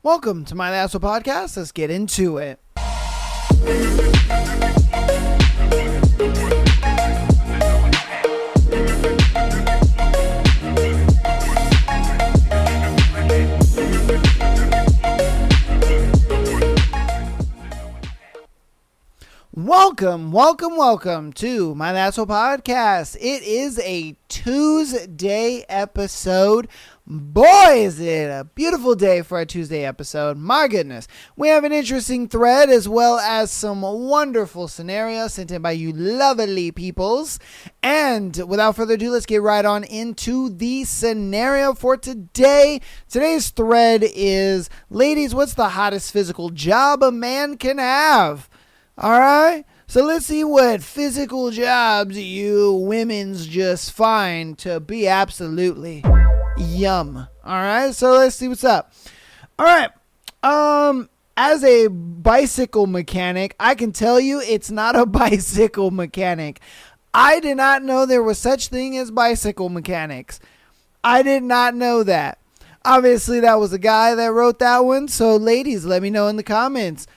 Welcome to my Asshole Podcast. Let's get into it. Welcome to my Asshole Podcast. It is a Tuesday episode. Boy, is it a beautiful day for a Tuesday episode. My goodness. We have an interesting thread as well as some wonderful scenarios sent in by you lovely peoples. And without further ado, let's get right on into the scenario for today. Today's thread is, ladies, what's the hottest physical job a man can have? All right, so let's see what physical jobs you women's just find to be absolutely yum. All right, so let's see what's up. All right, as a bicycle mechanic, I can tell you it's not a bicycle mechanic. I did not know there was such thing as bicycle mechanics. I did not know that. Obviously, that was a guy that wrote that one. So, ladies, let me know in the comments.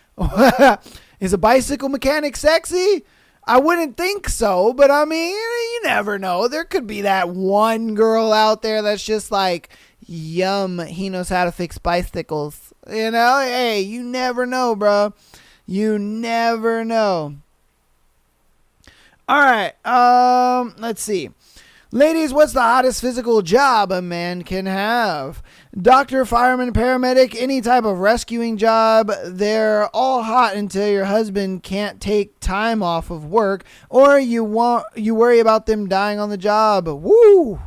Is a bicycle mechanic sexy? I wouldn't think so, but I mean, you never know. There could be that one girl out there that's just like, yum, he knows how to fix bicycles. You know, hey, you never know, bro. You never know. All right, let's see. Ladies, what's the hottest physical job a man can have? Doctor, fireman, paramedic, any type of rescuing job. They're all hot until your husband can't take time off of work or you worry about them dying on the job. Woo!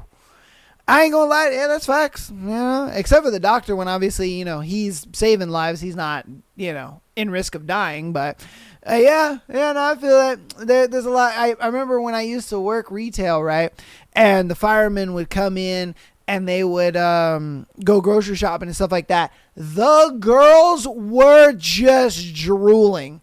I ain't gonna lie, yeah, that's facts. Yeah, except for the doctor when obviously, he's saving lives. He's not, in risk of dying, but yeah, no, I feel that there's a lot. I remember when I used to work retail, right? And the firemen would come in and they would go grocery shopping and stuff like that. The girls were just drooling.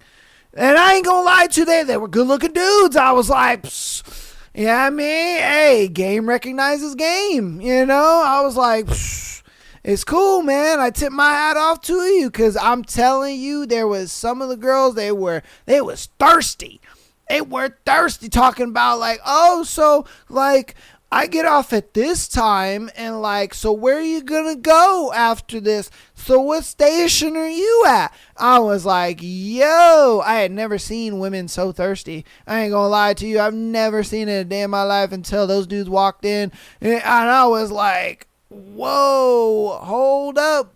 And I ain't gonna lie to you, they were good looking dudes. I was like, psst. Yeah, I mean, hey, game recognizes game. I was like, psst. It's cool, man. I tip my hat off to you because I'm telling you, there was some of the girls, they was thirsty. They were thirsty, talking about like, oh, so like I get off at this time and like, so where are you going to go after this? So what station are you at? I was like, yo, I had never seen women so thirsty. I ain't going to lie to you. I've never seen it a day in my life until those dudes walked in. And I was like, whoa, hold up.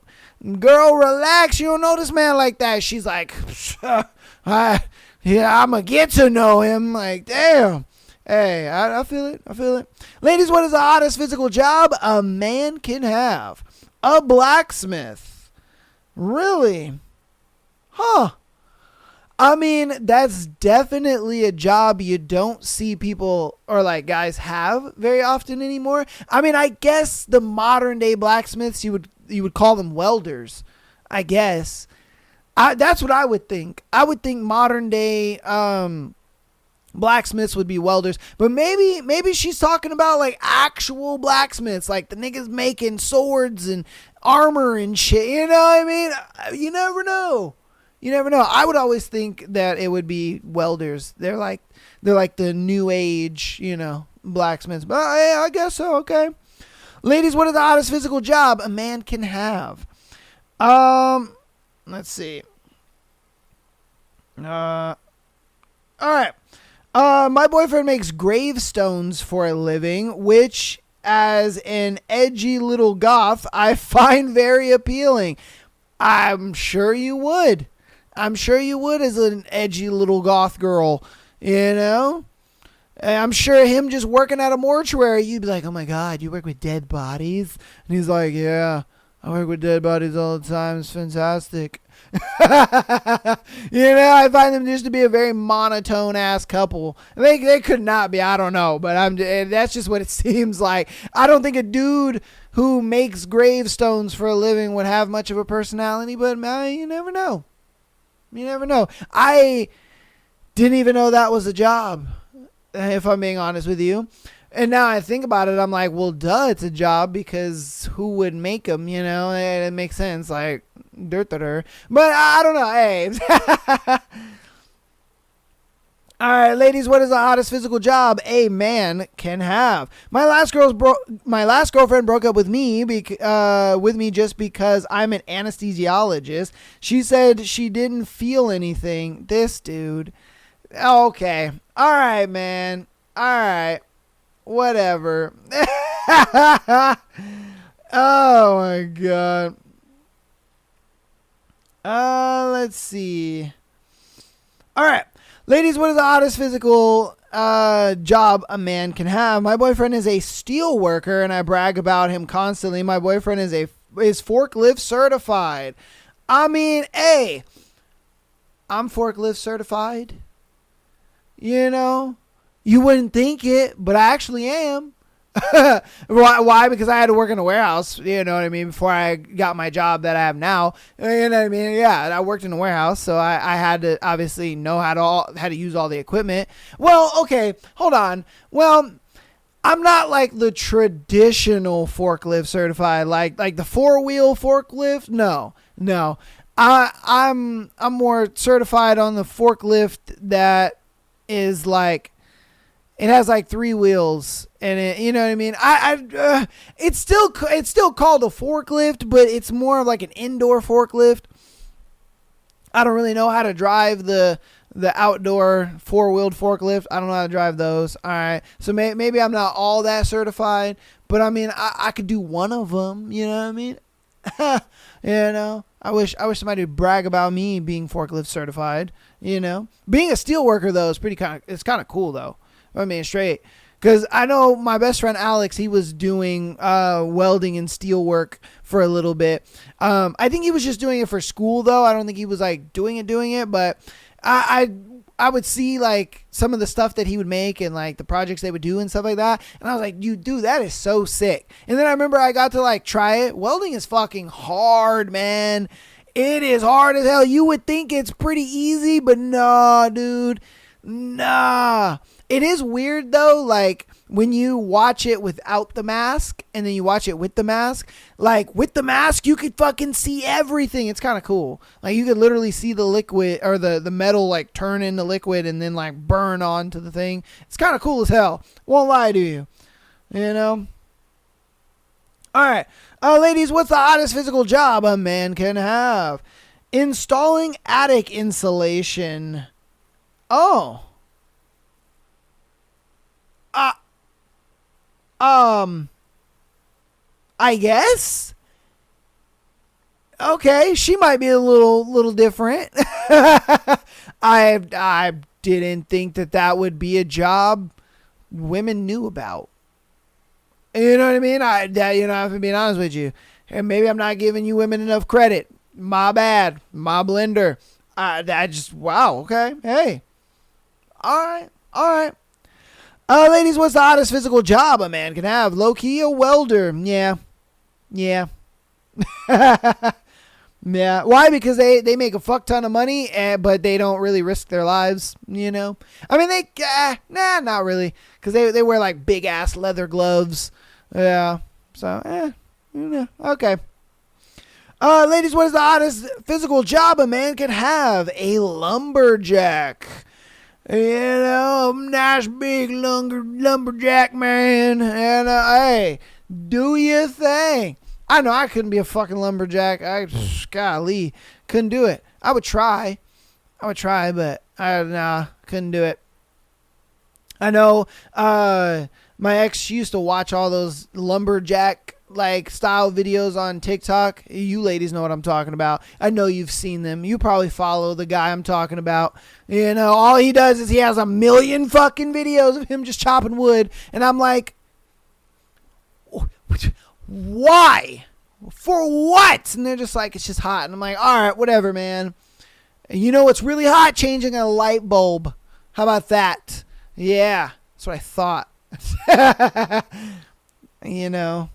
Girl, relax. You don't know this man like that. She's like, yeah, I'm going to get to know him. Like, damn. Hey, I feel it. Ladies, what is the hottest physical job a man can have? A blacksmith. Really? Huh. I mean, that's definitely a job you don't see people or like guys have very often anymore. I mean, I guess the modern day blacksmiths, you would call them welders, I guess. That's what I would think. I would think modern day blacksmiths would be welders, but maybe she's talking about like actual blacksmiths, like the niggas making swords and armor and shit. You know what I mean? You never know. I would always think that it would be welders. They're like the new age, blacksmiths. But yeah, I guess so. Okay, ladies, what is the hottest physical job a man can have? Let's see. All right. My boyfriend makes gravestones for a living, which, as an edgy little goth, I find very appealing. I'm sure you would. As an edgy little goth girl, And I'm sure him just working at a mortuary, you'd be like, oh my God, you work with dead bodies? And he's like, yeah, I work with dead bodies all the time. It's fantastic. I find them just to be a very monotone ass couple. They could not be, I don't know, but that's just what it seems like. I don't think a dude who makes gravestones for a living would have much of a personality, but you never know. I didn't even know that was a job, if I'm being honest with you. And now I think about it, I'm like, well, duh, it's a job, because who would make them, It makes sense. Like, But I don't know. Hey. All right, ladies, what is the hottest physical job a man can have? My last girlfriend broke up with me just because I'm an anesthesiologist. She said she didn't feel anything. This dude. Okay. All right, man. All right. Whatever. Oh my god. Let's see. All right. Ladies, what is the hottest physical job a man can have? My boyfriend is a steel worker, and I brag about him constantly. My boyfriend is forklift certified. I mean, hey, I'm forklift certified. You know, you wouldn't think it, but I actually am. Why? Because I had to work in a warehouse, you know what I mean, before I got my job that I have now. You know what I mean? Yeah, I worked in a warehouse, so I had to obviously know how to use all the equipment. Well, okay, hold on. Well, I'm not like the traditional forklift certified, like the 4-wheel forklift. No. I'm more certified on the forklift that is like, it has like 3 wheels and it, you know what I mean? It's still called a forklift, but it's more of like an indoor forklift. I don't really know how to drive the outdoor 4-wheeled forklift. I don't know how to drive those. All right. So maybe I'm not all that certified, but I mean, I could do one of them, you know what I mean? You know, I wish somebody would brag about me being forklift certified, you know. Being a steel worker though is it's kind of cool though. I mean, straight. Because I know my best friend Alex, he was doing welding and steel work for a little bit. I think he was just doing it for school, though. I don't think he was, like, doing it. But I would see, like, some of the stuff that he would make and, like, the projects they would do and stuff like that. And I was like, dude, that is so sick. And then I remember I got to, like, try it. Welding is fucking hard, man. It is hard as hell. You would think it's pretty easy, but nah, dude. Nah. It is weird though, like when you watch it without the mask and then you watch it with the mask. Like with the mask, you could fucking see everything. It's kind of cool. Like you could literally see the liquid or the metal like turn into liquid and then like burn onto the thing. It's kind of cool as hell. Won't lie to you. You know? All right. Ladies, what's the hottest physical job a man can have? Installing attic insulation. Oh. I guess. Okay, she might be a little different. I didn't think that would be a job women knew about. You know what I mean? You know, I have to be honest with you. And maybe I'm not giving you women enough credit. My bad. My blender. Wow. Okay. Hey. All right. Ladies, what's the hottest physical job a man can have? Low-key, a welder. Yeah. Yeah. Why? Because they make a fuck ton of money, but they don't really risk their lives, you know? I mean, not really. Because they wear, like, big-ass leather gloves. Yeah. So, okay. Ladies, what is the hottest physical job a man can have? A lumberjack. You know, nice big lumberjack man. And, hey, do your thing. I know I couldn't be a fucking lumberjack. Golly, couldn't do it. I would try, but couldn't do it. I know my ex used to watch all those lumberjack like style videos on TikTok. You ladies know what I'm talking about. I know you've seen them. You probably follow the guy I'm talking about. You know, all he does is he has 1 million fucking videos of him just chopping wood. And I'm like, why? For what? And they're just like, it's just hot. And I'm like, all right, whatever, man. And you know what's really hot? Changing a light bulb. How about that? Yeah, that's what I thought. You know.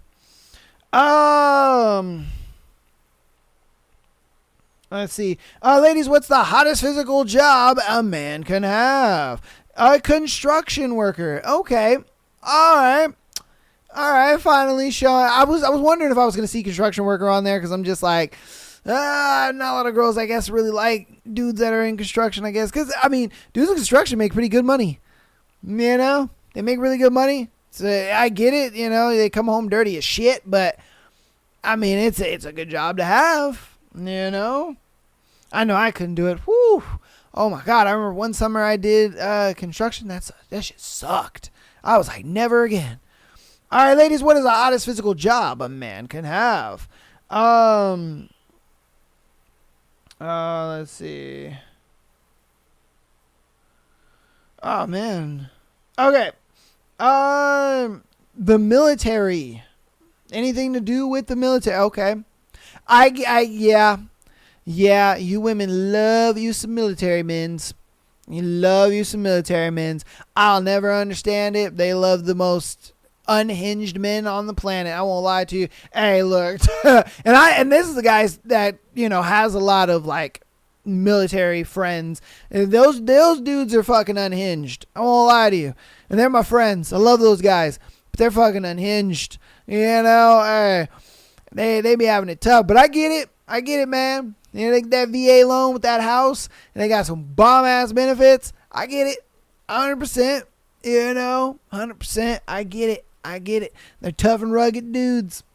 Let's see. Ladies, what's the hottest physical job a man can have? A construction worker. Okay. All right. Finally showing. I was wondering if I was going to see construction worker on there because I'm just like, Not a lot of girls, I guess, really like dudes that are in construction, I guess. Because, I mean, dudes in construction make pretty good money. You know? They make really good money. So I get it, you know, they come home dirty as shit, but I mean, it's a good job to have, you know. I know I couldn't do it. Whew. Oh my God. I remember one summer I did construction. That shit sucked. I was like, never again. All right, ladies, what is the oddest physical job a man can have? Let's see. Oh man. Okay. The military. Anything to do with the military? Okay. Yeah. You women love you some military men's. You love you some military men's. I'll never understand it. They love the most unhinged men on the planet. I won't lie to you. Hey, look, and this is the guys that, you know, has a lot of like military friends. And those dudes are fucking unhinged. I won't lie to you. And they're my friends. I love those guys, but they're fucking unhinged. You know, they be having it tough. But I get it, man. You know, they get that VA loan with that house, and they got some bomb ass benefits. I get it, 100%. You know, 100%. I get it. They're tough and rugged dudes.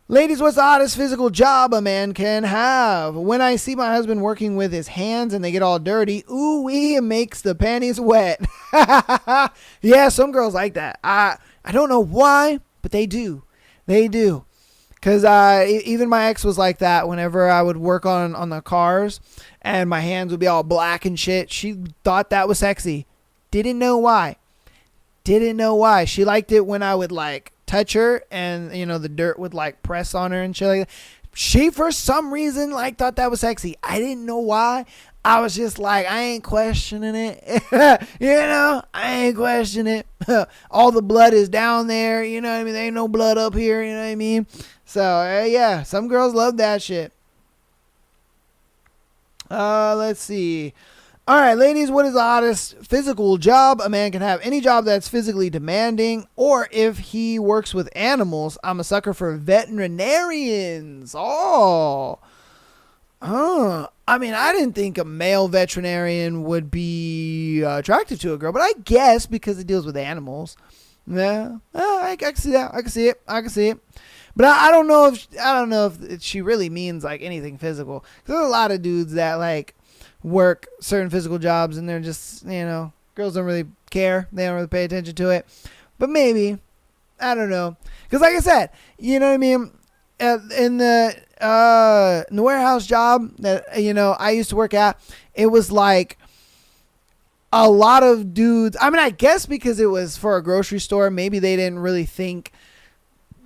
Ladies, what's the oddest physical job a man can have? When I see my husband working with his hands and they get all dirty, it makes the panties wet. Yeah, some girls like that. I don't know why, but they do. They do. Because even my ex was like that whenever I would work on the cars and my hands would be all black and shit. She thought that was sexy. Didn't know why. She liked it when I would like touch her and, you know, the dirt would like press on her and shit like that. She, for some reason, like thought that was sexy. I didn't know why. I was just like, I ain't questioning it. You know, I ain't questioning it. All the blood is down there. You know what I mean? There ain't no blood up here. You know what I mean? So, yeah, some girls love that shit. Let's see. All right, ladies, what is the hottest physical job a man can have? Any job that's physically demanding, or if he works with animals. I'm a sucker for veterinarians. I mean, I didn't think a male veterinarian would be attracted to a girl, but I guess because it deals with animals. Yeah, I can see that. I can see it. But I don't know if she really means like anything physical. 'Cause there's a lot of dudes that like work certain physical jobs and they're just, you know, girls don't really care. They don't really pay attention to it. But maybe, I don't know. Because like I said, you know what I mean? In the warehouse job that, you know, I used to work at, it was like a lot of dudes. I mean, I guess because it was for a grocery store, maybe they didn't really think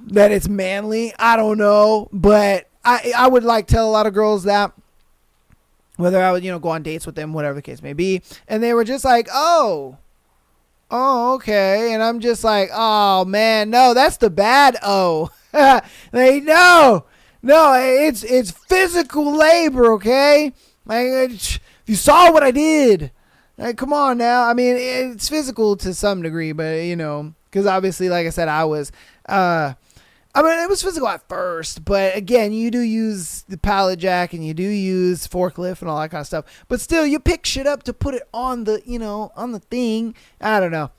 that it's manly. I don't know. But I would like tell a lot of girls that, whether I would, you know, go on dates with them, whatever the case may be. And they were just like, oh, okay. And I'm just like, oh, man, no, that's the bad O. No, it's physical labor, okay? Like, if you saw what I did, like, come on now. I mean, it's physical to some degree, but, you know, because obviously, like I said, it was physical at first, but again, you do use the pallet jack and you do use forklift and all that kind of stuff. But still, you pick shit up to put it on the, you know, on the thing. I don't know.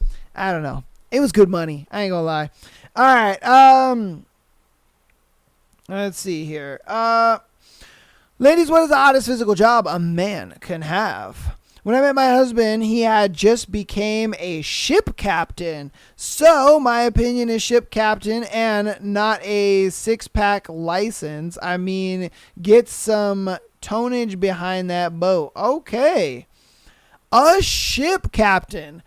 It was good money. I ain't gonna lie. All right. Let's see here. Ladies, what is the oddest physical job a man can have? When I met my husband, he had just became a ship captain. So my opinion is ship captain and not a 6-pack license. I mean, get some tonnage behind that boat. Okay. A ship captain.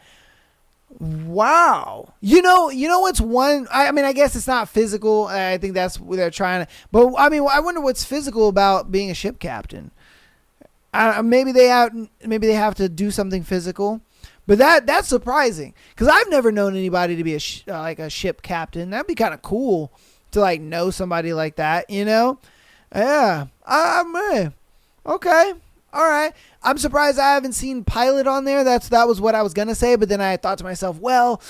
Wow. You know what's one, I mean, I guess it's not physical. I think that's what they're trying to, but I mean, I wonder what's physical about being a ship captain. Maybe they have to do something physical, but that's surprising because I've never known anybody to be like a ship captain. That'd be kind of cool to like know somebody like that, you know? Yeah. Okay. All right. I'm surprised I haven't seen pilot on there. That was what I was gonna say, but then I thought to myself, well,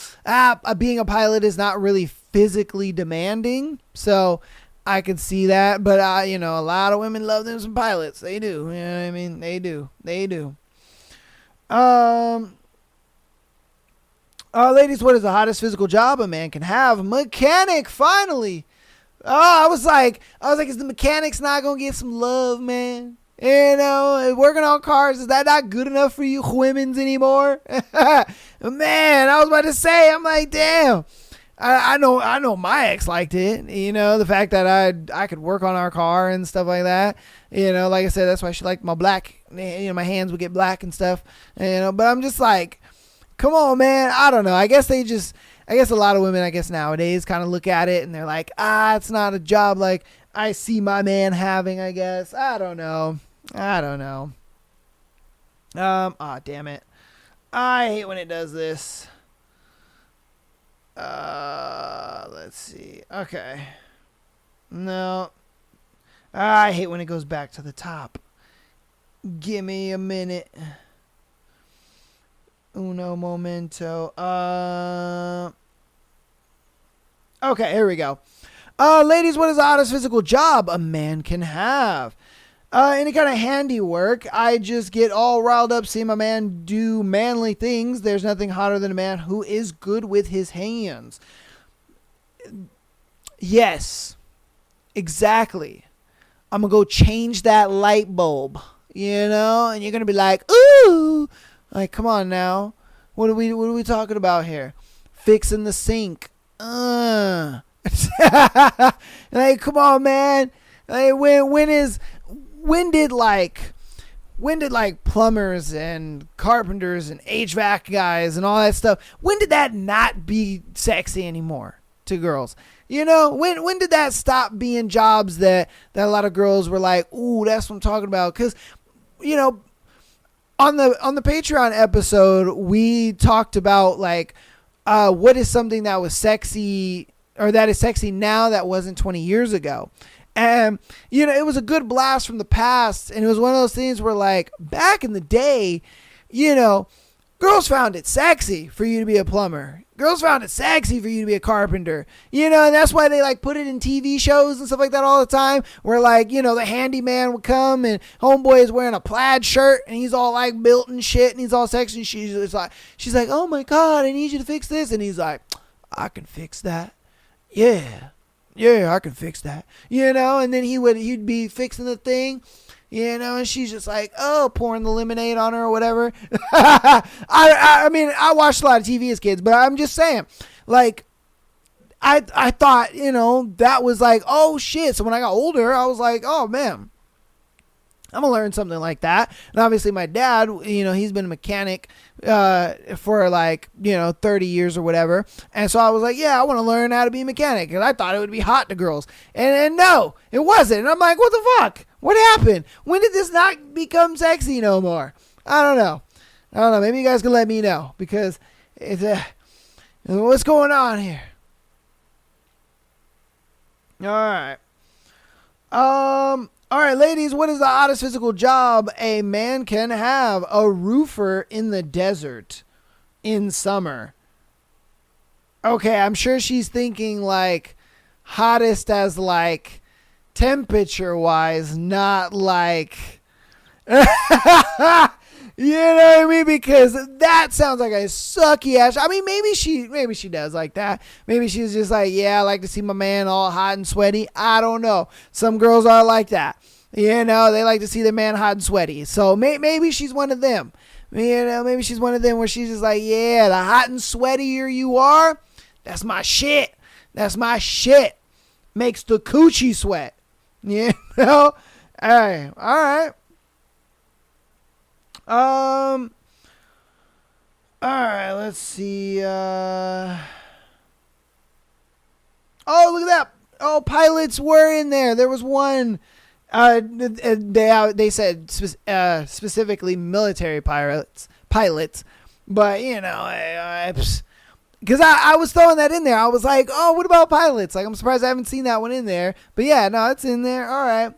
being a pilot is not really physically demanding, so I could see that, but a lot of women love them some pilots. They do. You know what I mean? They do. They do. Ladies, what is the hottest physical job a man can have? Mechanic, finally. I was like, is the mechanics not gonna get some love, man? Working on cars, is that not good enough for you women's anymore? Man, I was about to say, I'm like, damn. I know my ex liked it. The fact that I could work on our car and stuff like that. Like I said, that's why she liked my black. My hands would get black and stuff. But I'm just like, come on, man. I don't know. I guess a lot of women, nowadays kind of look at it and they're like, it's not a job like I see my man having, I guess. I don't know. Damn it. I hate when it does this. Let's see. Okay. No. I hate when it goes back to the top. Give me a minute. Uno momento. Okay, here we go. Ladies, what is the hottest physical job a man can have? Any kind of handiwork. I just get all riled up seeing my man do manly things. There's nothing hotter than a man who is good with his hands. Yes, exactly. I'm going to go change that light bulb, and you're going to be like, ooh, like, come on now. What are we talking about here? Fixing the sink. Like, come on, man. Like, when did plumbers and carpenters and HVAC guys and all that stuff, when did that not be sexy anymore to girls? When did that stop being jobs that a lot of girls were like, ooh, that's what I'm talking about? Because, on the Patreon episode, we talked about like, what is something that was sexy or that is sexy now that wasn't 20 years ago. And, it was a good blast from the past. And it was one of those things where, like, back in the day, girls found it sexy for you to be a plumber. Girls found it sexy for you to be a carpenter. And that's why they, like, put it in TV shows and stuff like that all the time. Where, like, the handyman would come and homeboy is wearing a plaid shirt and he's all, like, built and shit and he's all sexy. And she's like, oh, my God, I need you to fix this. And he's like, I can fix that. Yeah, I can fix that. And then he'd be fixing the thing, and she's just like, oh, pouring the lemonade on her or whatever. I mean, I watched a lot of TV as kids, but I'm just saying, like, I thought, that was like, oh shit. So when I got older, I was like, oh man, I'm going to learn something like that. And obviously my dad, he's been a mechanic for like, 30 years or whatever. And so I was like, yeah, I want to learn how to be a mechanic. And I thought it would be hot to girls. And no, it wasn't. And I'm like, what the fuck? What happened? When did this not become sexy no more? I don't know. Maybe you guys can let me know because it's what's going on here? All right, ladies, what is the hottest physical job a man can have? A roofer in the desert in summer. Okay, I'm sure she's thinking like hottest as like temperature-wise, not like... You know what I mean? Because that sounds like a sucky ass. I mean, maybe she does like that. Maybe she's just like, yeah, I like to see my man all hot and sweaty. I don't know. Some girls are like that. They like to see their man hot and sweaty. So maybe she's one of them. Maybe she's one of them where she's just like, yeah, the hot and sweatier you are, that's my shit. That's my shit. Makes the coochie sweat. All right. All right, let's see. Oh, look at that. Oh, pilots were in there. There was one. They said specifically military pilots. But, because I was throwing that in there. I was like, oh, what about pilots? Like, I'm surprised I haven't seen that one in there. But yeah, no, it's in there. All right.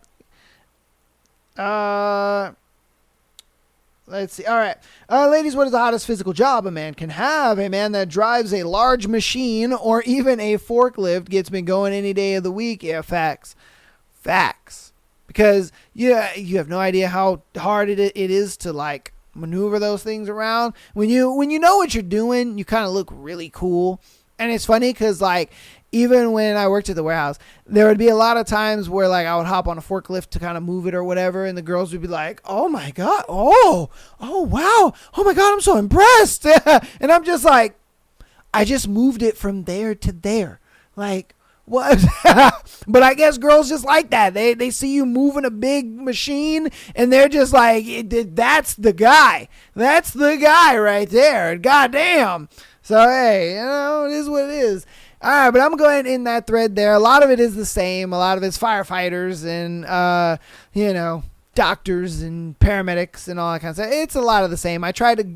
Let's see. All right. Ladies, what is the hottest physical job a man can have? A man that drives a large machine or even a forklift gets me going any day of the week. Yeah, facts. Facts. Because you have no idea how hard it is to like maneuver those things around. When you know what you're doing, you kind of look really cool. And it's funny because like even when I worked at the warehouse, there would be a lot of times where like I would hop on a forklift to kind of move it or whatever, and the girls would be like, "Oh my god, oh wow, oh my god, I'm so impressed," and I'm just like, I just moved it from there to there, like what? But I guess girls just like that. They see you moving a big machine, and they're just like, "That's the guy. That's the guy right there." Goddamn. So hey, it is what it is. All right, but I'm going in that thread there. A lot of it is the same. A lot of it's firefighters and, doctors and paramedics and all that kind of stuff. It's a lot of the same. I try to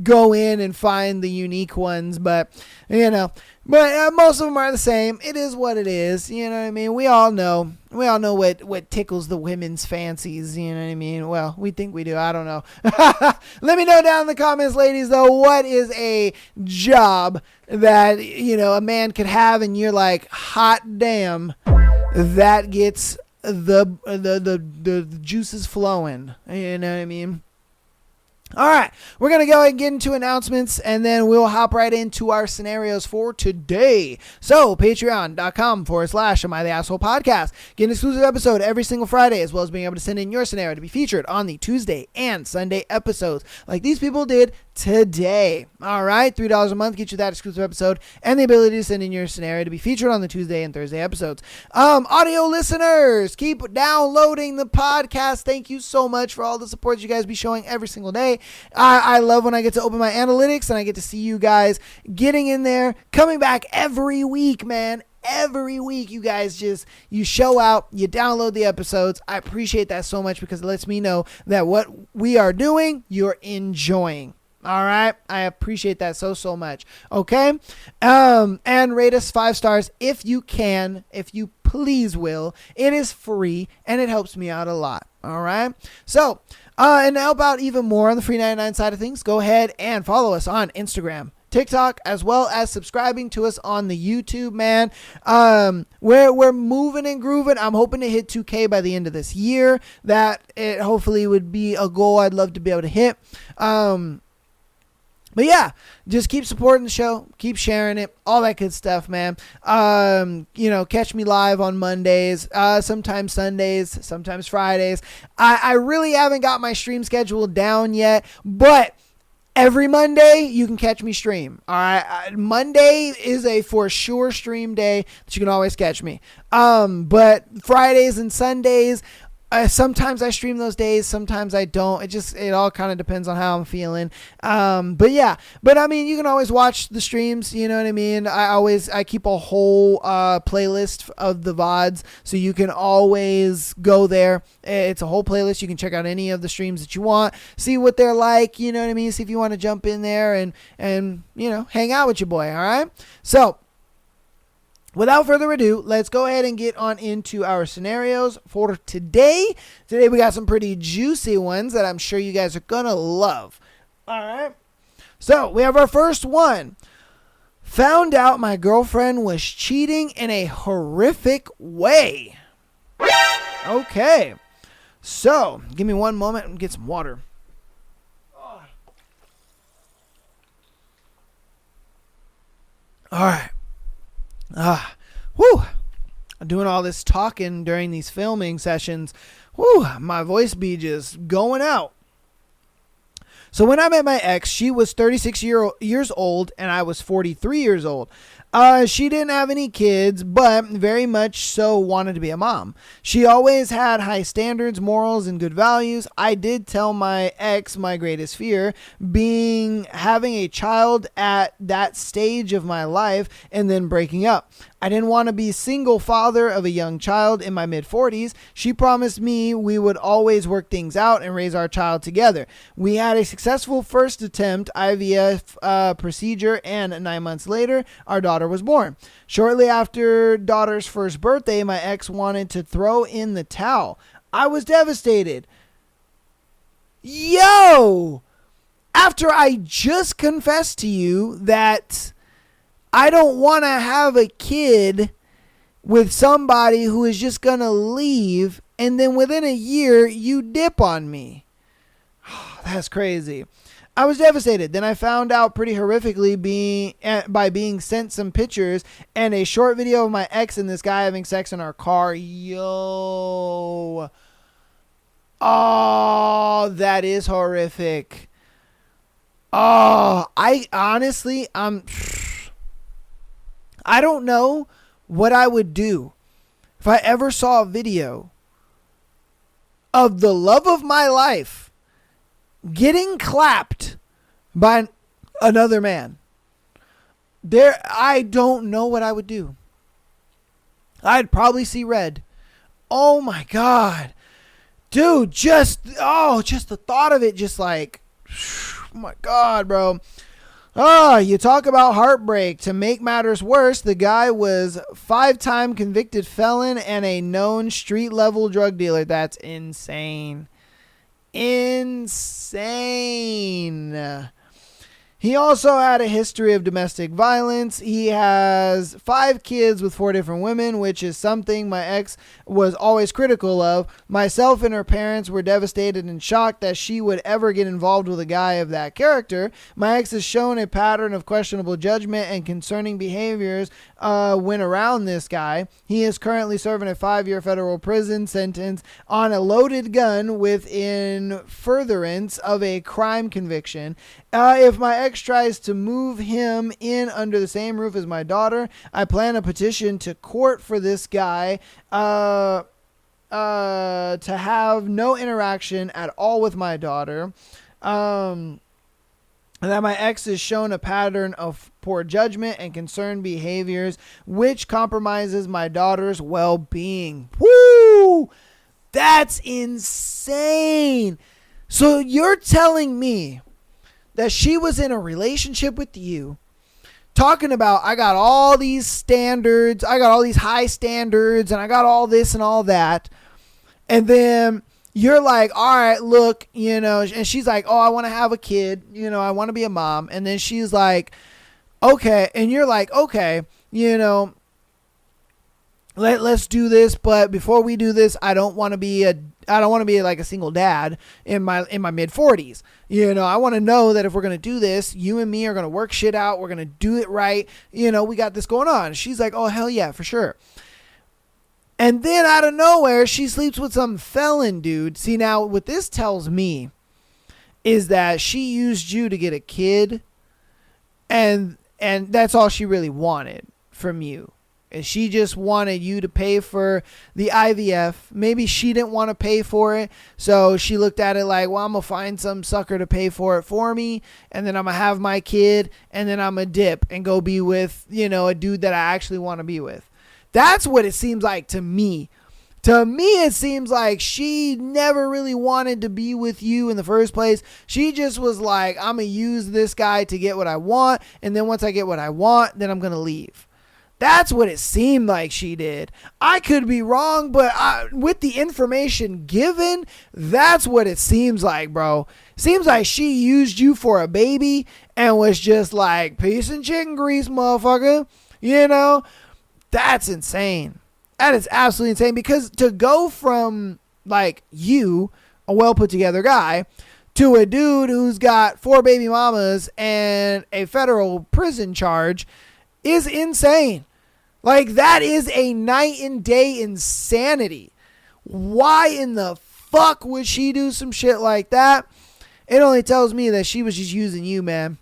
go in and find the unique ones, but most of them are the same. It is what it is. You know what I mean? We all know what tickles the women's fancies. You know what I mean? Well, we think we do. I don't know. Let me know down in the comments, ladies, though, what is a job that, a man could have and you're like, hot damn, that gets the juices flowing. You know what I mean? All right, we're going to go and get into announcements, and then we'll hop right into our scenarios for today. So, patreon.com/Am I the Asshole Podcast. Get an exclusive episode every single Friday, as well as being able to send in your scenario to be featured on the Tuesday and Sunday episodes, like these people did today. All right, $3 a month gets you that exclusive episode and the ability to send in your scenario to be featured on the Tuesday and Thursday episodes. Audio listeners, keep downloading the podcast. Thank you so much for all the support you guys be showing every single day. I love when I get to open my analytics and I get to see you guys getting in there, coming back every week, man. Every week you guys you show out, you download the episodes. I appreciate that so much because it lets me know that what we are doing, you're enjoying. All right. I appreciate that so much. Okay. And rate us 5 stars if you can, if you please will. It is free and it helps me out a lot. All right. So, and to help out even more on the free 99 side of things, go ahead and follow us on Instagram, TikTok, as well as subscribing to us on the YouTube, man. We're moving and grooving. I'm hoping to hit 2K by the end of this year. That it hopefully would be a goal I'd love to be able to hit. But yeah, just keep supporting the show, keep sharing it, all that good stuff, man. Catch me live on Mondays, sometimes Sundays, sometimes Fridays. I really haven't got my stream schedule down yet, but every Monday you can catch me stream. All right, Monday is a for sure stream day that you can always catch me. But Fridays and Sundays, sometimes I stream those days, sometimes I don't. It all kind of depends on how I'm feeling. But I mean, you can always watch the streams, you know what I mean? I keep a whole playlist of the VODs, so you can always go there. It's a whole playlist. You can check out any of the streams that you want, see what they're like, you know what I mean? See if you want to jump in there and hang out with your boy, all right? So, without further ado, let's go ahead and get on into our scenarios for today. Today we got some pretty juicy ones that I'm sure you guys are going to love. All right. So we have our first one. Found out my girlfriend was cheating in a horrific way. Okay. So give me one moment and get some water. All right. I'm doing all this talking during these filming sessions. My voice be just going out. So when I met my ex, she was 36 years old and I was 43 years old. She didn't have any kids, but very much so wanted to be a mom. She always had high standards, morals, and good values. I did tell my ex my greatest fear being having a child at that stage of my life and then breaking up. I didn't want to be single father of a young child in my mid-40s. She promised me we would always work things out and raise our child together. We had a successful first attempt IVF procedure, and 9 months later, our daughter was born. Shortly after daughter's first birthday, my ex wanted to throw in the towel. I was devastated. Yo! After I just confessed to you that I don't want to have a kid with somebody who is just going to leave, and then within a year, you dip on me. That's crazy. I was devastated. Then I found out pretty horrifically by being sent some pictures and a short video of my ex and this guy having sex in our car. Yo. Oh, that is horrific. Oh, I don't know what I would do if I ever saw a video of the love of my life getting clapped by another man. I don't know what I would do. I'd probably see red. Oh my God. Dude, just the thought of it, just like, oh my God, bro. You talk about heartbreak. To make matters worse, the guy was 5-time convicted felon and a known street-level drug dealer. That's insane. Insane. He also had a history of domestic violence. He has 5 kids with 4 different women, which is something my ex was always critical of. Myself and her parents were devastated and shocked that she would ever get involved with a guy of that character. My ex has shown a pattern of questionable judgment and concerning behaviors when around this guy. He is currently serving a 5-year federal prison sentence on a loaded gun within furtherance of a crime conviction. If my ex tries to move him in under the same roof as my daughter, I plan a petition to court for this guy to have no interaction at all with my daughter. That my ex has shown a pattern of poor judgment and concerned behaviors which compromises my daughter's well-being. Woo! That's insane. So you're telling me that she was in a relationship with you, talking about, I got all these standards, I got all these high standards, and I got all this and all that. And then you're like, all right, look, and she's like, oh, I want to have a kid, I want to be a mom. And then she's like, okay. And you're like, okay, let's do this. But before we do this, I don't want to be like a single dad in my mid 40s. I want to know that if we're going to do this, you and me are going to work shit out. We're going to do it right. We got this going on. She's like, oh, hell yeah, for sure. And then out of nowhere, she sleeps with some felon dude. See, now what this tells me is that she used you to get a kid, and that's all she really wanted from you. And she just wanted you to pay for the IVF. Maybe she didn't want to pay for it, so she looked at it like, well, I'm going to find some sucker to pay for it for me, and then I'm going to have my kid, and then I'm going to dip and go be with, a dude that I actually want to be with. That's what it seems like to me. To me, it seems like she never really wanted to be with you in the first place. She just was like, I'm going to use this guy to get what I want, and then once I get what I want, then I'm going to leave. That's what it seemed like she did. I could be wrong, but with the information given, that's what it seems like, bro. Seems like she used you for a baby and was just like, peace and chicken grease, motherfucker. That's insane. That is absolutely insane, because to go from like you, a well put together guy, to a dude who's got 4 baby mamas and a federal prison charge is insane. Like, that is a night and day insanity. Why in the fuck would she do some shit like that? It only tells me that she was just using you, man.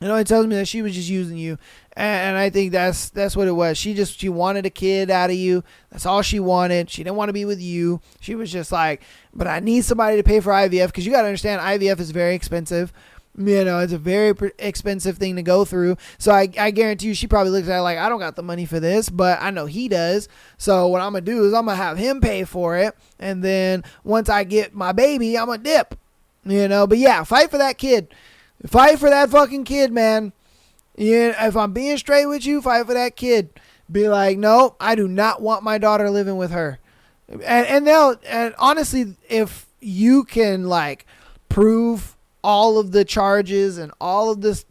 It only tells me that she was just using you. And I think that's what it was. She wanted a kid out of you. That's all she wanted. She didn't want to be with you. She was just like, but I need somebody to pay for IVF, because you got to understand, IVF is very expensive. It's a very expensive thing to go through. So I guarantee you she probably looks at it like, I don't got the money for this, but I know he does. So what I'm going to do is I'm going to have him pay for it. And then once I get my baby, I'm going to dip. But yeah, fight for that kid. Fight for that fucking kid, man. If I'm being straight with you, fight for that kid. Be like, no, I do not want my daughter living with her. And honestly, if you can like prove all of the charges and all of this,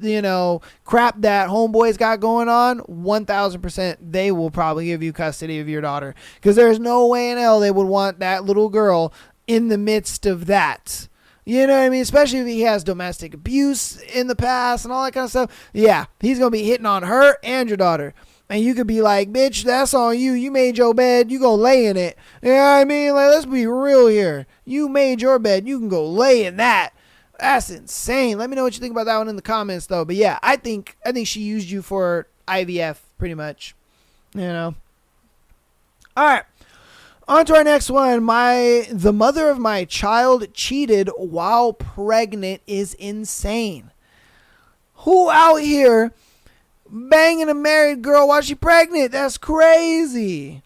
crap that homeboys got going on, 1000% they will probably give you custody of your daughter, because there's no way in hell they would want that little girl in the midst of that. You know what I mean? Especially if he has domestic abuse in the past and all that kind of stuff. Yeah, he's going to be hitting on her and your daughter. And you could be like, bitch, that's on you. You made your bed. You go lay in it. You know what I mean? Like, let's be real here. You made your bed. You can go lay in that. That's insane. Let me know what you think about that one in the comments, though. But yeah, I think she used you for IVF, pretty much. All right. On to our next one. The mother of my child cheated while pregnant is insane. Who out here banging a married girl while she's pregnant? That's crazy.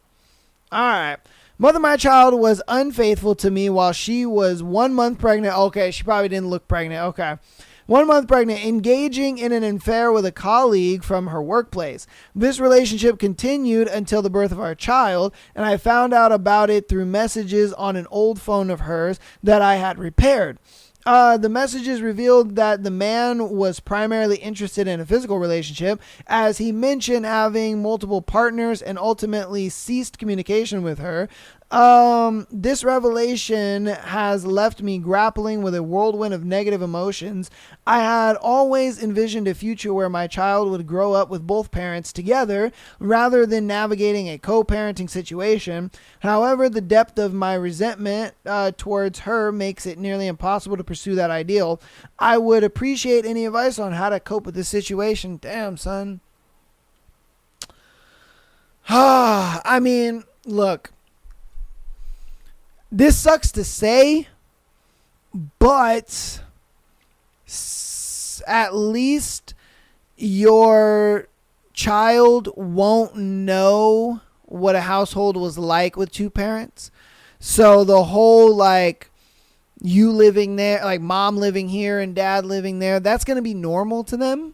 All right. Mother of my child was unfaithful to me while she was 1 month pregnant. Okay, she probably didn't look pregnant. Okay. 1 month pregnant, engaging in an affair with a colleague from her workplace. This relationship continued until the birth of our child, and I found out about it through messages on an old phone of hers that I had repaired. The messages revealed that the man was primarily interested in a physical relationship, as he mentioned having multiple partners and ultimately ceased communication with her. This revelation has left me grappling with a whirlwind of negative emotions. I had always envisioned a future where my child would grow up with both parents together rather than navigating a co-parenting situation. However, the depth of my resentment towards her makes it nearly impossible to pursue that ideal. I would appreciate any advice on how to cope with this situation. Damn, son. I mean, look. This sucks to say, but at least your child won't know what a household was like with two parents. So the whole like you living there, like mom living here and dad living there, that's going to be normal to them.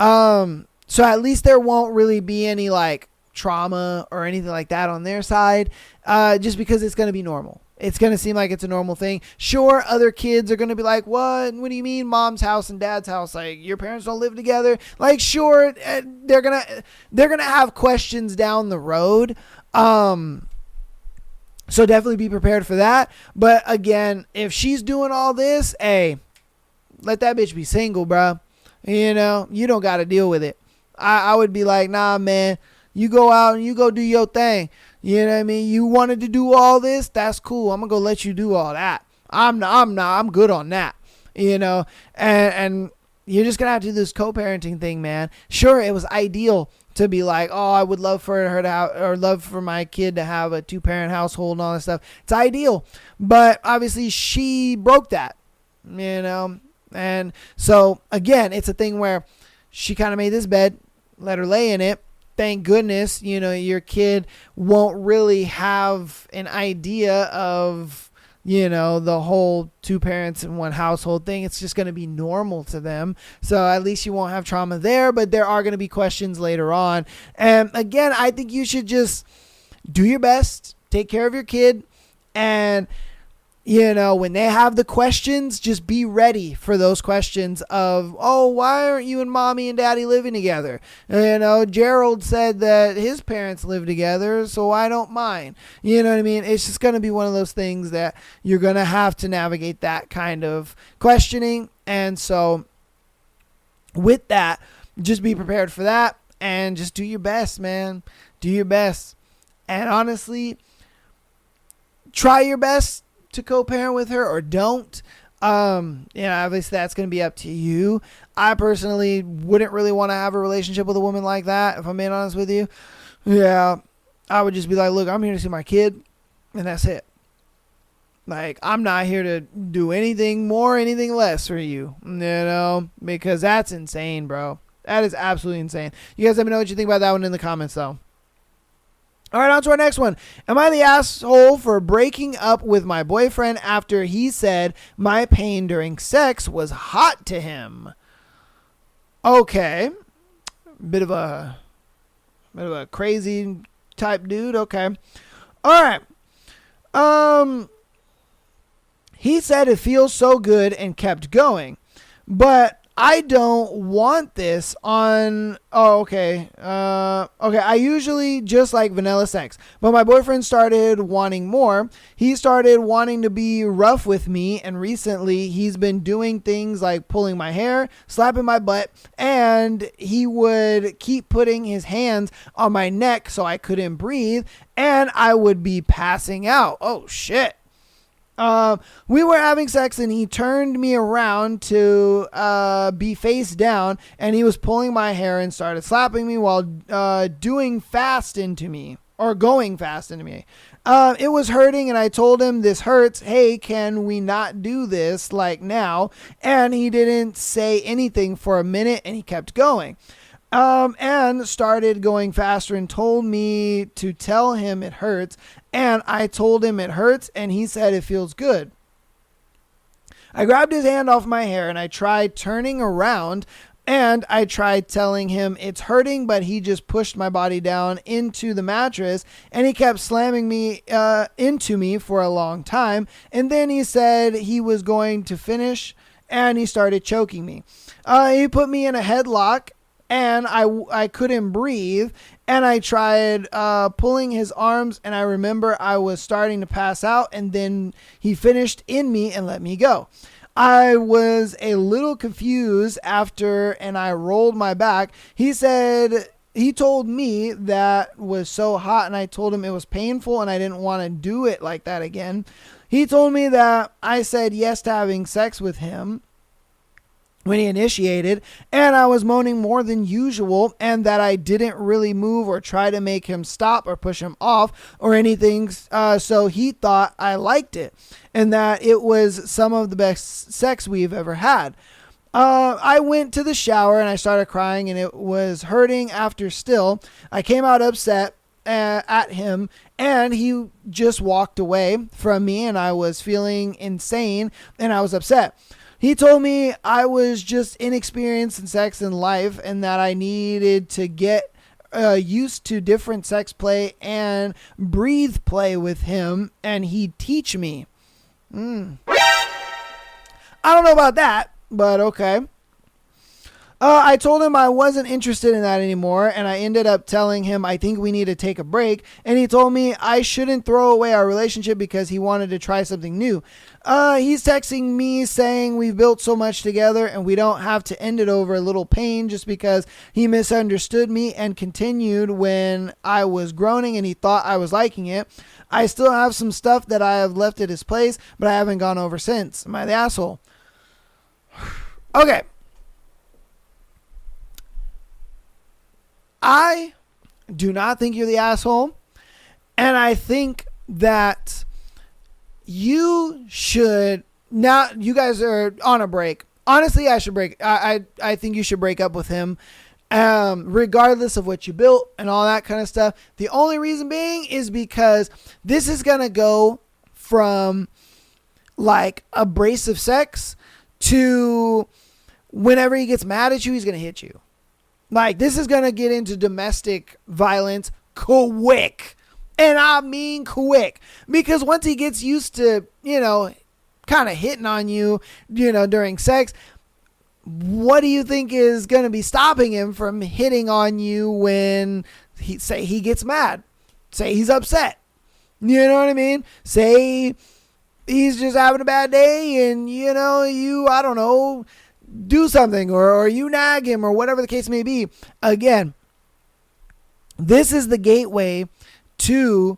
So at least there won't really be any like trauma or anything like that on their side, just because it's going to be normal. It's going to seem like it's a normal thing. Sure, other kids are going to be like, what do you mean mom's house and dad's house? Like, your parents don't live together? Like, sure, they're going to have questions down the road. So definitely be prepared for that. But again, if she's doing all this, hey, let that bitch be single, bro. You don't got to deal with it. I would be like, nah, man. You go out and you go do your thing. You know what I mean? You wanted to do all this? That's cool. I'm going to go let you do all that. I'm good on that. And you're just going to have to do this co-parenting thing, man. Sure, it was ideal to be like, oh, I would love for her to have, or love for my kid to have a 2-parent household and all that stuff. It's ideal. But obviously she broke that, And so, again, it's a thing where she kind of made this bed, let her lay in it. Thank goodness, your kid won't really have an idea of, the whole 2 parents in 1 household thing. It's just going to be normal to them. So at least you won't have trauma there, but there are going to be questions later on. And again, I think you should just do your best, take care of your kid, and when they have the questions, just be ready for those questions of, oh, why aren't you and mommy and daddy living together? Gerald said that his parents live together, so I don't mind. You know what I mean? It's just going to be one of those things that you're going to have to navigate that kind of questioning. And so with that, just be prepared for that and just do your best, man. Do your best. And honestly, try your best to co-parent with her or don't. Obviously that's going to be up to you. I personally wouldn't really want to have a relationship with a woman like that, if I'm being honest with you. Yeah, I would just be like, look, I'm here to see my kid, and that's it. Like, I'm not here to do anything more, anything less for you, because that's insane, bro. That is absolutely insane. You guys let me know what you think about that one in the comments, though. All right, on to our next one. Am I the asshole for breaking up with my boyfriend after he said my pain during sex was hot to him? Okay. Bit of a crazy type dude. Okay. All right. He said it feels so good and kept going. But I don't want this on. Oh, okay. Okay. I usually just like vanilla sex, but my boyfriend started wanting more. He started wanting to be rough with me, and recently he's been doing things like pulling my hair, slapping my butt, and he would keep putting his hands on my neck so I couldn't breathe, and I would be passing out. Oh, shit. We were having sex and he turned me around to be face down, and he was pulling my hair and started slapping me while doing fast into me or going fast into me. It was hurting, and I told him, this hurts. Hey, can we not do this like now? And he didn't say anything for a minute, and he kept going. And started going faster and told me to tell him it hurts. And I told him it hurts, and he said it feels good. I grabbed his hand off my hair, and I tried turning around, and I tried telling him it's hurting, but he just pushed my body down into the mattress, and he kept slamming me into me for a long time. And then he said he was going to finish, and he started choking me. He put me in a headlock, and I couldn't breathe, and I tried pulling his arms, and I remember I was starting to pass out, and then he finished in me and let me go. I was a little confused after, and I rolled my back. He said he told me that was so hot, and I told him it was painful and I didn't want to do it like that again. He told me that I said yes to having sex with him when he initiated, and I was moaning more than usual, and that I didn't really move or try to make him stop or push him off or anything. So he thought I liked it, and that it was some of the best sex we've ever had. I went to the shower and I started crying, and it was hurting after still. I came out upset at him, and he just walked away from me, and I was feeling insane and I was upset. He told me I was just inexperienced in sex and life, and that I needed to get used to different sex play and breathe play with him, and he'd teach me. I don't know about that, but okay. I told him I wasn't interested in that anymore, and I ended up telling him I think we need to take a break, and he told me I shouldn't throw away our relationship because he wanted to try something new. He's texting me saying we've built so much together and we don't have to end it over a little pain just because he misunderstood me and continued when I was groaning and he thought I was liking it. I still have some stuff that I have left at his place, but I haven't gone over since. Am I the asshole? Okay. I do not think you're the asshole, and I think that you should now. You guys are on a break. Honestly, I should break. I think you should break up with him, regardless of what you built and all that kind of stuff. The only reason being is because this is gonna go from like abrasive sex to whenever he gets mad at you, he's gonna hit you. Like, this is going to get into domestic violence quick. And I mean quick. Because once he gets used to, kind of hitting on you, during sex, what do you think is going to be stopping him from hitting on you when he gets mad? Say he's upset. You know what I mean? Say he's just having a bad day and, I don't know, do something or you nag him or whatever the case may be. Again, this is the gateway to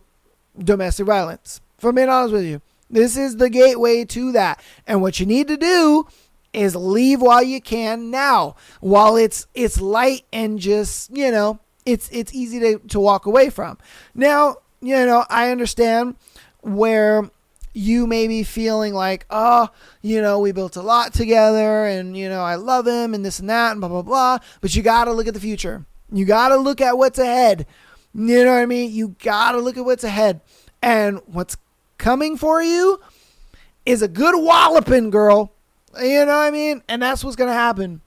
domestic violence. If I'm being honest with you, this is the gateway to that. And what you need to do is leave while you can now, while it's light and just, it's easy to walk away from. Now, I understand where you may be feeling like, we built a lot together and, I love him and this and that and blah, blah, blah. But you got to look at the future. You got to look at what's ahead. You know what I mean? You got to look at what's ahead. And what's coming for you is a good walloping, girl. You know what I mean? And that's what's going to happen.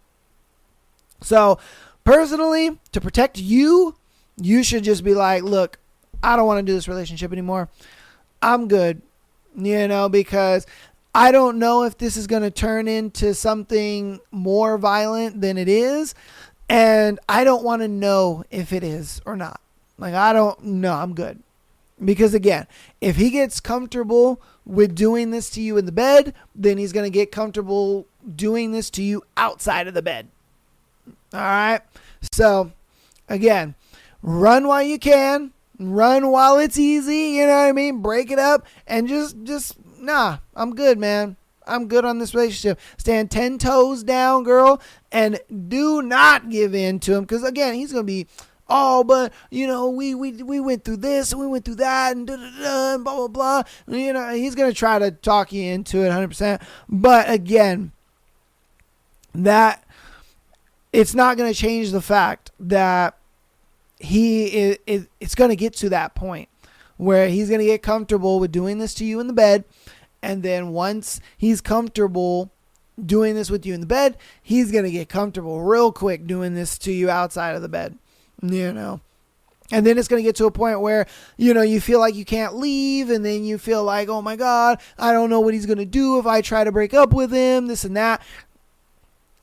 So personally, to protect you, you should just be like, look, I don't want to do this relationship anymore. I'm good. Because I don't know if this is going to turn into something more violent than it is. And I don't want to know if it is or not. Like, I don't know. I'm good. Because again, if he gets comfortable with doing this to you in the bed, then he's going to get comfortable doing this to you outside of the bed. All right. So again, run while you can, run while it's easy. You know what I mean? Break it up and just I'm good, man. I'm good on this relationship. Stand 10 toes down, girl, and do not give in to him. Because again, he's going to be, oh, but we went through this and we went through that and and blah, blah, blah. He's going to try to talk you into it 100%. But again, that it's not going to change the fact that it's going to get to that point where he's going to get comfortable with doing this to you in the bed. And then once he's comfortable doing this with you in the bed, he's going to get comfortable real quick doing this to you outside of the bed, And then it's going to get to a point where, you feel like you can't leave. And then you feel like, oh my God, I don't know what he's going to do if I try to break up with him, this and that.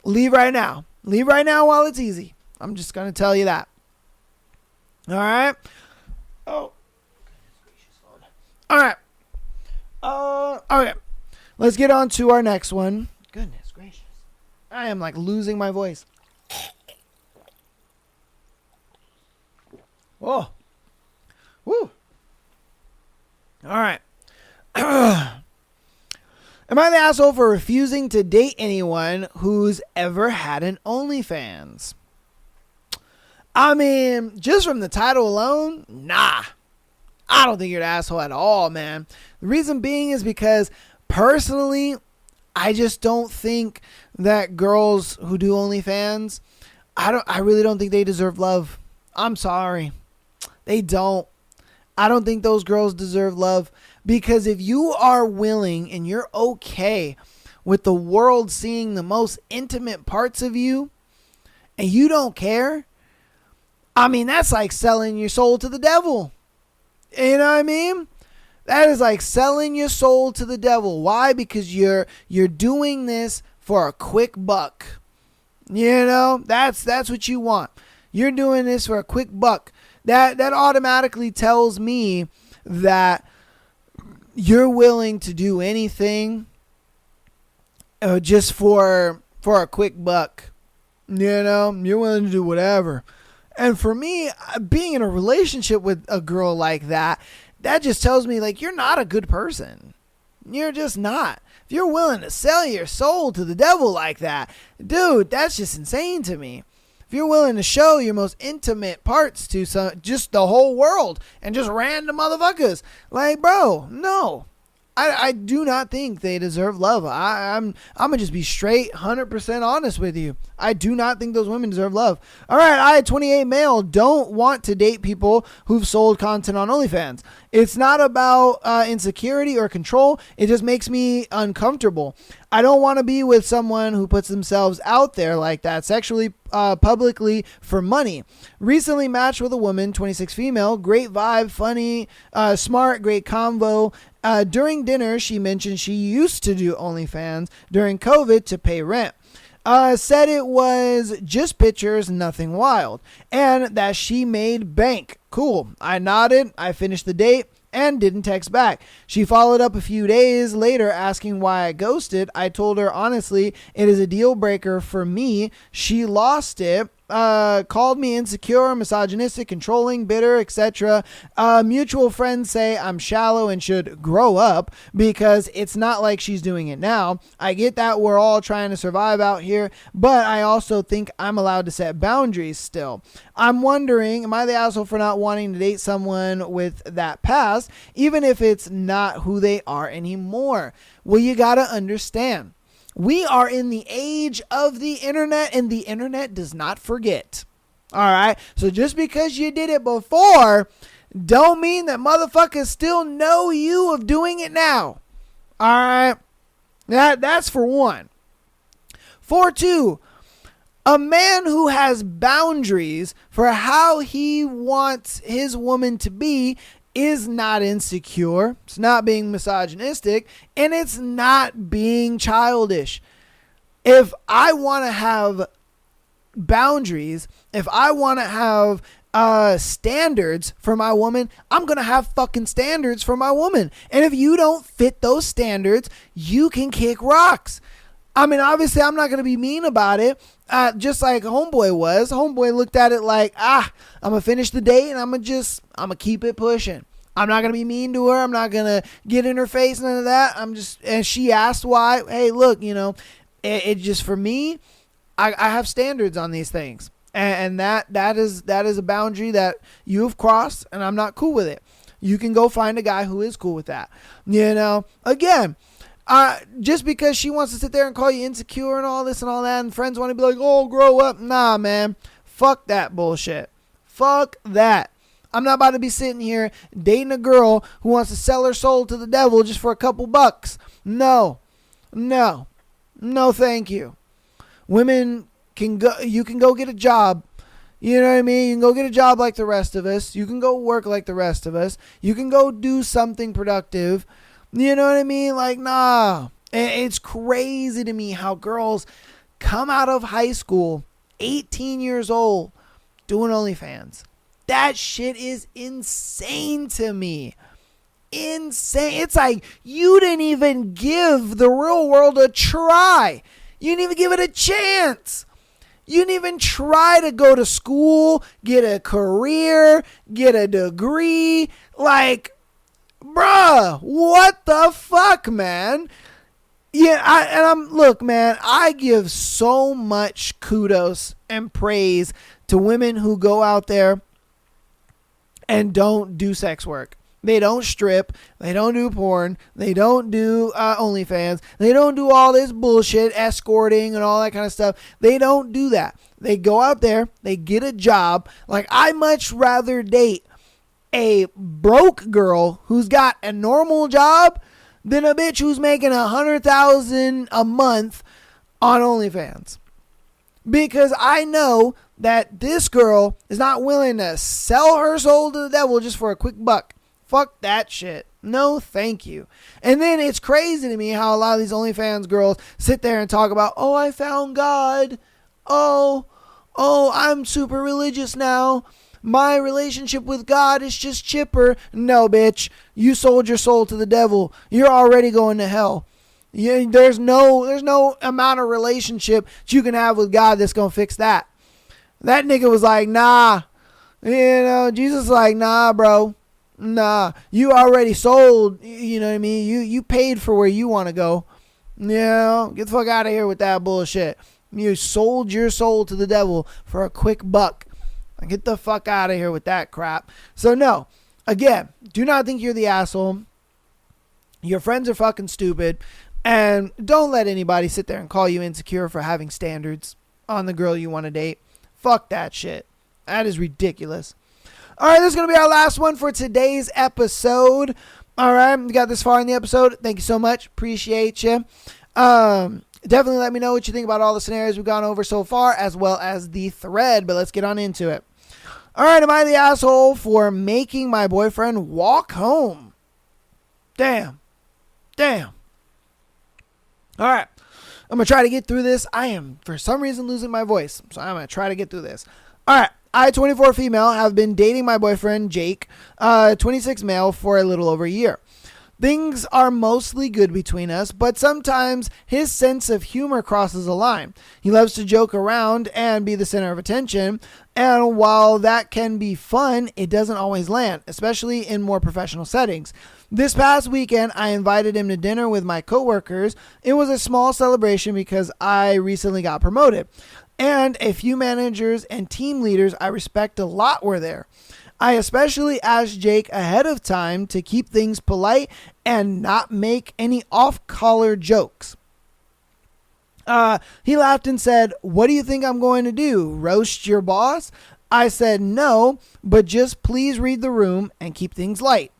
Leave right now. Leave right now while it's easy. I'm just going to tell you that. All right. Oh. All right. Okay. Let's get on to our next one. Goodness gracious. I am like losing my voice. Oh. Woo. All right. Am I the asshole for refusing to date anyone who's ever had an OnlyFans? I mean, just from the title alone, nah. I don't think you're an asshole at all, man. The reason being is because personally, I just don't think that girls who do OnlyFans, I really don't think they deserve love. I'm sorry. They don't. I don't think those girls deserve love, because if you are willing and you're okay with the world seeing the most intimate parts of you and you don't care, I mean, that's like selling your soul to the devil. You know what I mean? That is like selling your soul to the devil. Why? Because you're doing this for a quick buck. That's what you want. You're doing this for a quick buck. That automatically tells me that you're willing to do anything just for a quick buck. You're willing to do whatever. And for me, being in a relationship with a girl like that just tells me, like, you're not a good person. You're just not. If you're willing to sell your soul to the devil like that, dude, that's just insane to me. If you're willing to show your most intimate parts to just the whole world and just random motherfuckers, like, bro, no. I do not think they deserve love. I'm going to just be straight 100% honest with you. I do not think those women deserve love. All right, I, 28 male, don't want to date people who've sold content on OnlyFans. It's not about insecurity or control. It just makes me uncomfortable. I don't want to be with someone who puts themselves out there like that sexually, publicly for money. Recently matched with a woman, 26 female, great vibe, funny, smart, great convo. During dinner, she mentioned she used to do OnlyFans during COVID to pay rent. Said it was just pictures, nothing wild, and that she made bank. Cool. I nodded. I finished the date and didn't text back. She followed up a few days later asking why I ghosted. I told her, honestly, it is a deal breaker for me. She lost it. Called me insecure, misogynistic, controlling, bitter, etc. Mutual friends say I'm shallow and should grow up because it's not like she's doing it now. I get that we're all trying to survive out here, but I also think I'm allowed to set boundaries still. I'm wondering, am I the asshole for not wanting to date someone with that past, even if it's not who they are anymore? Well, you gotta understand. We are in the age of the internet, and the internet does not forget. All right. So just because you did it before don't mean that motherfuckers still know you of doing it now. All right. That's for one. For two, a man who has boundaries for how he wants his woman to be is not insecure. It's not being misogynistic, and it's not being childish. If I want to have boundaries, if I want to have standards for my woman, I'm going to have fucking standards for my woman. And if you don't fit those standards, you can kick rocks. I mean, obviously, I'm not going to be mean about it. Just like Homeboy was. Homeboy looked at it like, I'm going to finish the date and I'm going to keep it pushing. I'm not going to be mean to her. I'm not going to get in her face, none of that. And she asked why. Hey, look, it just, for me, I have standards on these things. And that is a boundary that you have crossed, and I'm not cool with it. You can go find a guy who is cool with that. Again, just because she wants to sit there and call you insecure and all this and all that, and friends want to be like, oh, grow up. Nah, man. Fuck that bullshit. Fuck that. I'm not about to be sitting here dating a girl who wants to sell her soul to the devil just for a couple bucks. No, thank you. Women you can go get a job. You know what I mean? You can go get a job like the rest of us. You can go work like the rest of us. You can go do something productive. You know what I mean? Like, nah. It's crazy to me how girls come out of high school, 18 years old, doing OnlyFans. That shit is insane to me. Insane. It's like you didn't even give the real world a try. You didn't even give it a chance. You didn't even try to go to school, get a career, get a degree. Like, bruh, what the fuck, man? Yeah, look, man, I give so much kudos and praise to women who go out there and don't do sex work. They don't strip. They don't do porn. They don't do OnlyFans. They don't do all this bullshit, escorting and all that kind of stuff. They don't do that. They go out there. They get a job. Like, I much rather date a broke girl who's got a normal job than a bitch who's making $100,000 a month on OnlyFans. Because I know that this girl is not willing to sell her soul to the devil just for a quick buck. Fuck that shit. No, thank you. And then it's crazy to me how a lot of these OnlyFans girls sit there and talk about, oh, I found God. Oh, I'm super religious now. My relationship with God is just chipper. No, bitch. You sold your soul to the devil. You're already going to hell. There's no amount of relationship that you can have with God that's going to fix that. That nigga was like, nah. Jesus was like, nah, bro. Nah. You already sold, you know what I mean? You paid for where you want to go. Get the fuck out of here with that bullshit. You sold your soul to the devil for a quick buck. Get the fuck out of here with that crap. So no, again, do not think you're the asshole. Your friends are fucking stupid. And don't let anybody sit there and call you insecure for having standards on the girl you want to date. Fuck that shit. That is ridiculous. All right, this is going to be our last one for today's episode. All right, we got this far in the episode. Thank you so much. Appreciate you. Definitely let me know what you think about all the scenarios we've gone over so far, as well as the thread. But let's get on into it. All right, am I the asshole for making my boyfriend walk home? Damn. All right, I'm going to try to get through this. I am, for some reason, losing my voice, so I'm going to try to get through this. All right, I, 24 female, have been dating my boyfriend, Jake, 26 male, for a little over a year. Things are mostly good between us, but sometimes his sense of humor crosses a line. He loves to joke around and be the center of attention, and while that can be fun, it doesn't always land, especially in more professional settings. This past weekend, I invited him to dinner with my coworkers. It was a small celebration because I recently got promoted, and a few managers and team leaders I respect a lot were there. I especially asked Jake ahead of time to keep things polite and not make any off-color jokes. He laughed and said, "What do you think I'm going to do? Roast your boss?" I said, "No, but just please read the room and keep things light."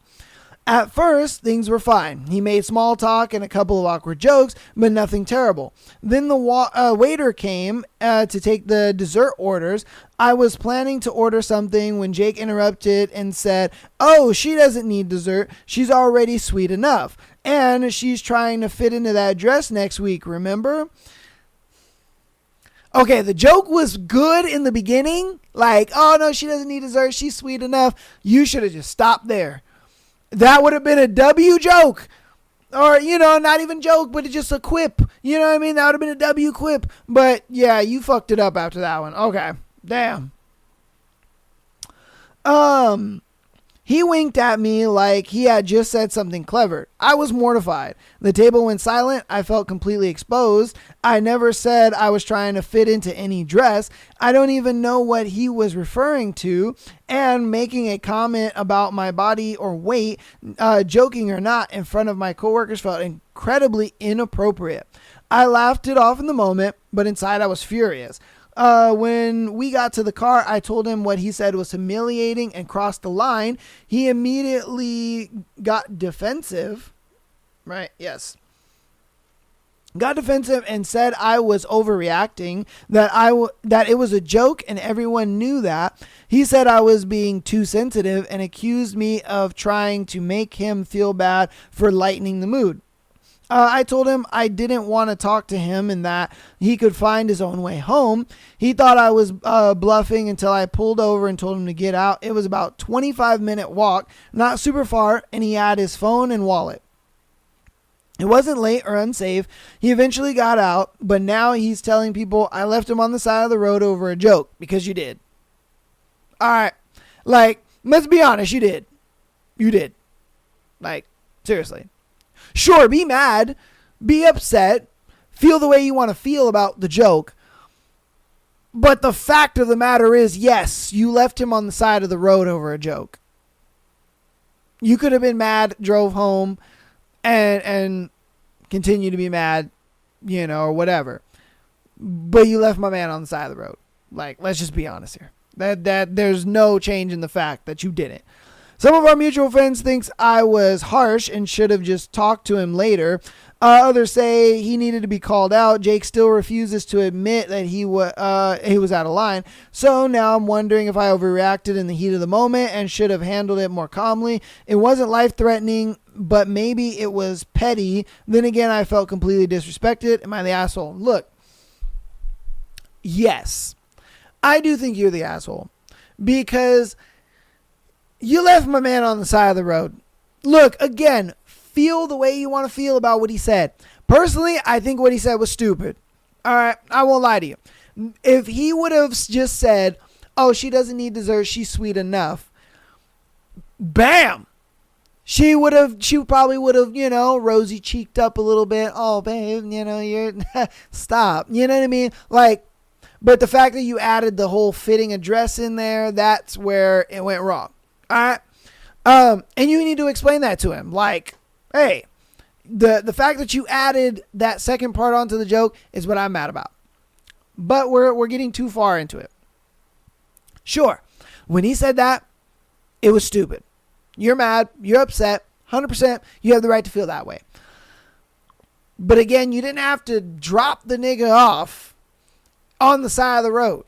At first, things were fine. He made small talk and a couple of awkward jokes, but nothing terrible. Then the waiter came to take the dessert orders. I was planning to order something when Jake interrupted and said, "Oh, she doesn't need dessert. She's already sweet enough. And she's trying to fit into that dress next week, remember?" Okay, the joke was good in the beginning. Like, "Oh, no, she doesn't need dessert. She's sweet enough." You should have just stopped there. That would have been a W joke. Or, not even joke, but it's just a quip. You know what I mean? That would have been a W quip. But, yeah, you fucked it up after that one. Okay. Damn. He winked at me like he had just said something clever. I was mortified. The table went silent. I felt completely exposed. I never said I was trying to fit into any dress. I don't even know what he was referring to. And making a comment about my body or weight, joking or not, in front of my coworkers felt incredibly inappropriate. I laughed it off in the moment, but inside I was furious. When we got to the car, I told him what he said was humiliating and crossed the line. He immediately got defensive. Right? Yes. Got defensive and said I was overreacting, that it was a joke and everyone knew that. He said I was being too sensitive and accused me of trying to make him feel bad for lightening the mood. I told him I didn't want to talk to him and that he could find his own way home. He thought I was bluffing until I pulled over and told him to get out. It was about 25-minute walk, not super far, and he had his phone and wallet. It wasn't late or unsafe. He eventually got out, but now he's telling people I left him on the side of the road over a joke, because you did. All right. Like, let's be honest, you did. You did. Like, seriously. Sure, be mad, be upset, feel the way you want to feel about the joke. But the fact of the matter is, yes, you left him on the side of the road over a joke. You could have been mad, drove home, and continue to be mad, or whatever. But you left my man on the side of the road. Like, let's just be honest here. That there's no change in the fact that you didn't. Some of our mutual friends thinks I was harsh and should have just talked to him later. Others say he needed to be called out. Jake still refuses to admit that he was out of line. So now I'm wondering if I overreacted in the heat of the moment and should have handled it more calmly. It wasn't life-threatening, but maybe it was petty. Then again, I felt completely disrespected. Am I the asshole? Look, yes, I do think you're the asshole because you left my man on the side of the road. Look, again, feel the way you want to feel about what he said. Personally, I think what he said was stupid. All right, I won't lie to you. If he would have just said, "Oh, she doesn't need dessert, she's sweet enough," bam, she probably would have, rosy cheeked up a little bit. "Oh, babe, you're stop." You know what I mean? Like, but the fact that you added the whole fitting a dress in there, that's where it went wrong. All right. And you need to explain that to him. Like, hey, the fact that you added that second part onto the joke is what I'm mad about. But we're getting too far into it. Sure. When he said that, it was stupid. You're mad. You're upset. 100%. You have the right to feel that way. But again, you didn't have to drop the nigga off on the side of the road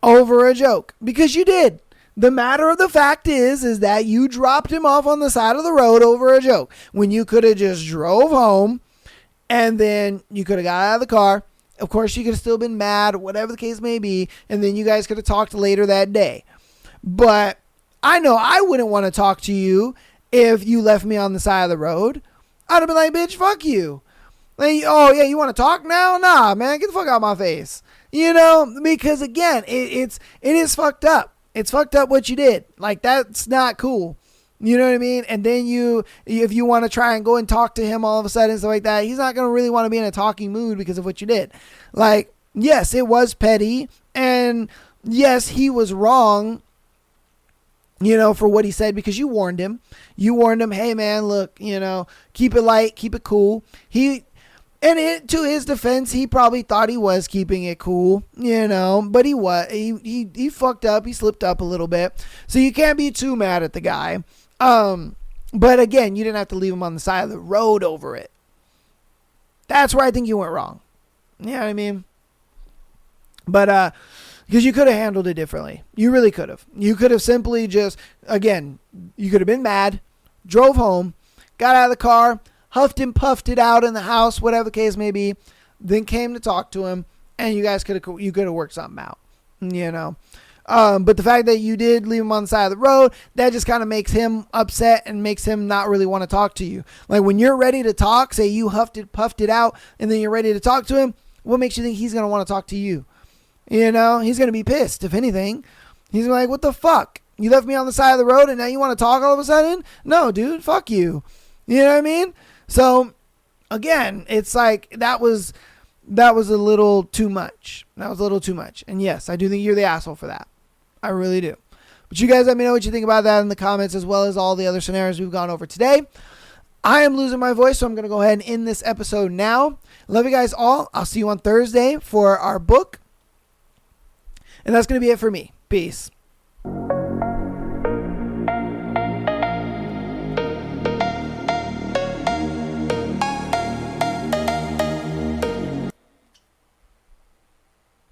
over a joke, because you did. The matter of the fact is that you dropped him off on the side of the road over a joke when you could have just drove home and then you could have got out of the car. Of course, you could have still been mad, whatever the case may be, and then you guys could have talked later that day. But I know I wouldn't want to talk to you if you left me on the side of the road. I'd have been like, "Bitch, fuck you." Like, "Oh, yeah, you want to talk now? Nah, man, get the fuck out of my face." Because again, it is fucked up. It's fucked up what you did. Like, that's not cool. You know what I mean? And then if you want to try and go and talk to him all of a sudden and stuff like that, he's not going to really want to be in a talking mood because of what you did. Like, yes, it was petty. And yes, he was wrong, for what he said, because you warned him. You warned him, "Hey, man, look, keep it light, keep it cool." To his defense, he probably thought he was keeping it cool, but he fucked up. He slipped up a little bit. So you can't be too mad at the guy. But again, you didn't have to leave him on the side of the road over it. That's where I think you went wrong. You know what I mean? But, because you could have handled it differently. You really could have. You could have simply just, again, you could have been mad, drove home, got out of the car, huffed and puffed it out in the house, whatever the case may be, then came to talk to him, and you could have worked something out, you know. But the fact that you did leave him on the side of the road, that just kind of makes him upset and makes him not really want to talk to you. Like when you're ready to talk, say you huffed it, puffed it out, and then you're ready to talk to him, what makes you think he's going to want to talk to you? You know, he's going to be pissed, if anything. He's like, what the fuck? You left me on the side of the road and now you want to talk all of a sudden? No, dude, fuck you. You know what I mean? So, again, it's like that was a little too much. That was a little too much. And yes, I do think you're the asshole for that. I really do. But you guys let me know what you think about that in the comments, as well as all the other scenarios we've gone over today. I am losing my voice, so I'm going to go ahead and end this episode now. Love you guys all. I'll see you on Thursday for our book. And that's going to be it for me. Peace.